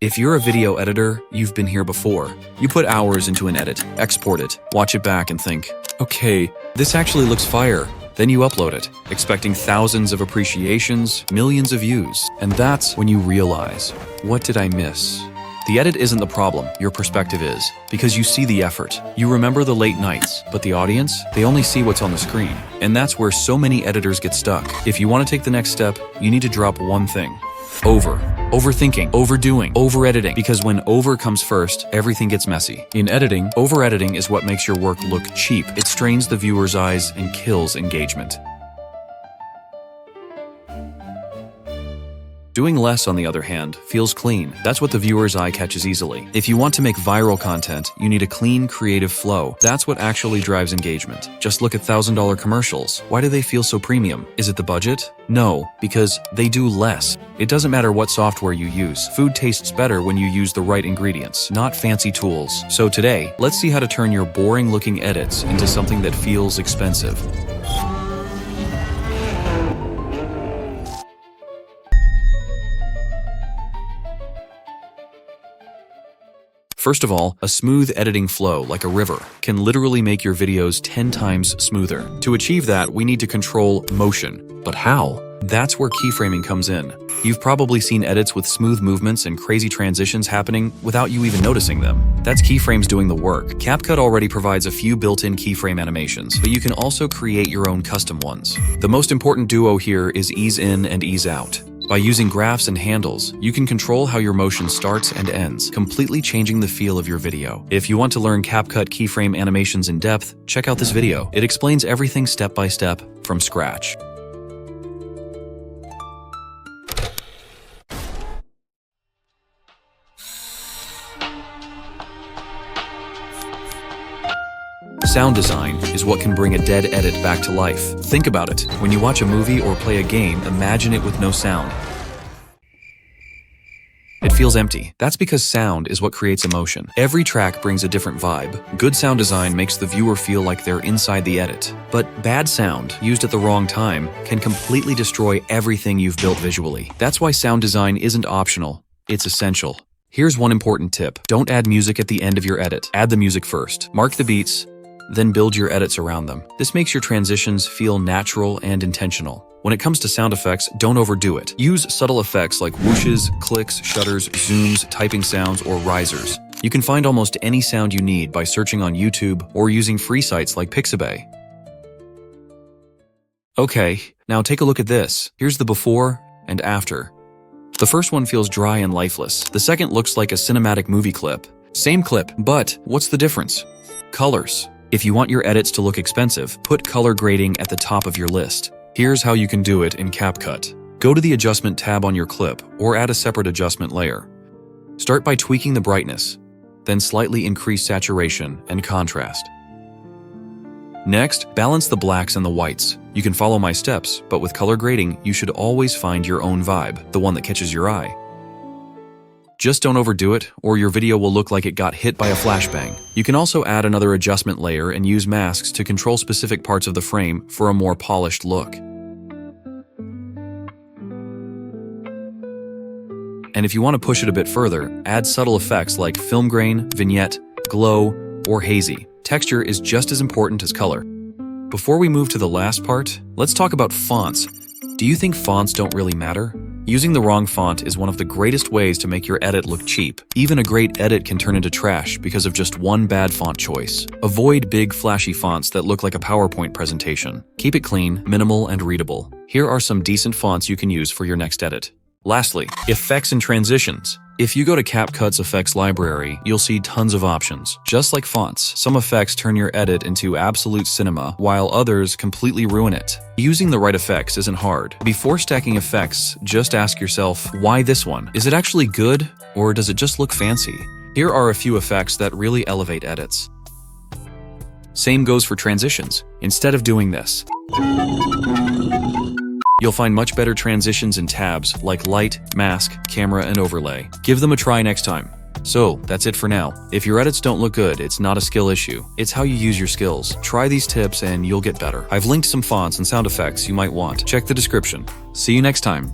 If you're a video editor, you've been here before. You put hours into an edit, export it, watch it back and think, okay, this actually looks fire. Then you upload it, expecting thousands of appreciations, millions of views. And that's when you realize, what did I miss? The edit isn't the problem, your perspective is, because you see the effort. You remember the late nights, but the audience, they only see what's on the screen. And that's where so many editors get stuck. If you want to take the next step, you need to drop one thing. Overthinking, overdoing, over-editing. Because when over comes first, everything gets messy. In editing, over-editing is what makes your work look cheap. It strains the viewer's eyes and kills engagement. Doing less, on the other hand, feels clean. That's what the viewer's eye catches easily. If you want to make viral content, you need a clean, creative flow. That's what actually drives engagement. Just look at $1,000 commercials. Why do they feel so premium? Is it the budget? No, because they do less. It doesn't matter what software you use. Food tastes better when you use the right ingredients, not fancy tools. So today, let's see how to turn your boring-looking edits into something that feels expensive. First of all, a smooth editing flow, like a river, can literally make your videos 10 times smoother. To achieve that, we need to control motion. But how? That's where keyframing comes in. You've probably seen edits with smooth movements and crazy transitions happening without you even noticing them. That's keyframes doing the work. CapCut already provides a few built-in keyframe animations, but you can also create your own custom ones. The most important duo here is ease in and ease out. By using graphs and handles, you can control how your motion starts and ends, completely changing the feel of your video. If you want to learn CapCut keyframe animations in depth, check out this video. It explains everything step by step from scratch. Sound design is what can bring a dead edit back to life. Think about it. When you watch a movie or play a game, imagine it with no sound. It feels empty. That's because sound is what creates emotion. Every track brings a different vibe. Good sound design makes the viewer feel like they're inside the edit. But bad sound, used at the wrong time, can completely destroy everything you've built visually. That's why sound design isn't optional. It's essential. Here's one important tip. Don't add music at the end of your edit. Add the music first. Mark the beats, then build your edits around them. This makes your transitions feel natural and intentional. When it comes to sound effects, don't overdo it. Use subtle effects like whooshes, clicks, shudders, zooms, typing sounds, or risers. You can find almost any sound you need by searching on YouTube or using free sites like Pixabay. Okay, now take a look at this. Here's the before and after. The first one feels dry and lifeless. The second looks like a cinematic movie clip. Same clip, but what's the difference? Colors. If you want your edits to look expensive, put color grading at the top of your list. Here's how you can do it in CapCut. Go to the Adjustment tab on your clip, or add a separate adjustment layer. Start by tweaking the brightness, then slightly increase saturation and contrast. Next, balance the blacks and the whites. You can follow my steps, but with color grading, you should always find your own vibe, the one that catches your eye. Just don't overdo it, or your video will look like it got hit by a flashbang. You can also add another adjustment layer and use masks to control specific parts of the frame for a more polished look. And if you want to push it a bit further, add subtle effects like film grain, vignette, glow, or hazy. Texture is just as important as color. Before we move to the last part, let's talk about fonts. Do you think fonts don't really matter? Using the wrong font is one of the greatest ways to make your edit look cheap. Even a great edit can turn into trash because of just one bad font choice. Avoid big, flashy fonts that look like a PowerPoint presentation. Keep it clean, minimal, and readable. Here are some decent fonts you can use for your next edit. Lastly, effects and transitions. If you go to CapCut's effects library, you'll see tons of options. Just like fonts, some effects turn your edit into absolute cinema, while others completely ruin it. Using the right effects isn't hard. Before stacking effects, just ask yourself, why this one? Is it actually good, or does it just look fancy? Here are a few effects that really elevate edits. Same goes for transitions. Instead of doing this, you'll find much better transitions in tabs like light, mask, camera, and overlay. Give them a try next time. So, that's it for now. If your edits don't look good, it's not a skill issue. It's how you use your skills. Try these tips and you'll get better. I've linked some fonts and sound effects you might want. Check the description. See you next time.